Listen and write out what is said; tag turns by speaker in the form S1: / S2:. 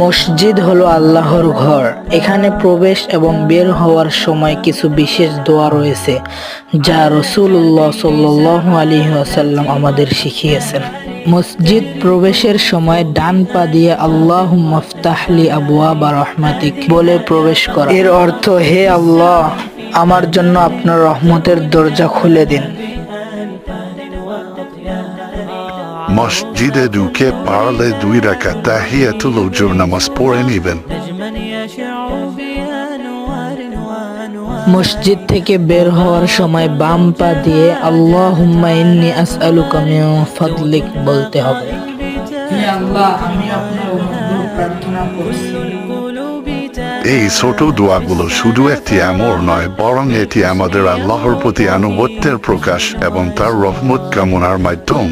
S1: মসজিদ হলো আল্লাহর ঘর। এখানে প্রবেশ এবং বের হওয়ার সময় কিছু বিশেষ দোয়া রয়েছে যা রাসূলুল্লাহ সাল্লাল্লাহু আলাইহি ওয়াসাল্লাম আমাদের শিখিয়েছেন। মসজিদ প্রবেশের সময় ডান পা দিয়ে আল্লাহুম্মা ইফতাহলি আবওয়াবা রাহমাতিক বলে প্রবেশ করা। এর অর্থ, হে আল্লাহ, আমার জন্য আপনার রহমতের দরজা খুলে দিন।
S2: মসজিদে ঢুকে পারলে 2 রাকাত তাহিয়াতুল ওজুর নামাজ পড়ে নিবেন।
S1: মসজিদ থেকে বের হওয়ার সময় বাম পা দিয়ে আল্লাহুম্মা ইন্নী আসআলুকা মিন ফাদলিক বলতে হবে। হে আল্লাহ, আমি আপনার অনুগ্রহ প্রার্থনা করছি।
S2: এই ছোট দোয়াগুলো শুধু একটি আমর নয়, বরং এটি আমাদের আল্লাহর প্রতি আনুগত্যের প্রকাশ এবং তার রহমত কামনার মাধ্যম।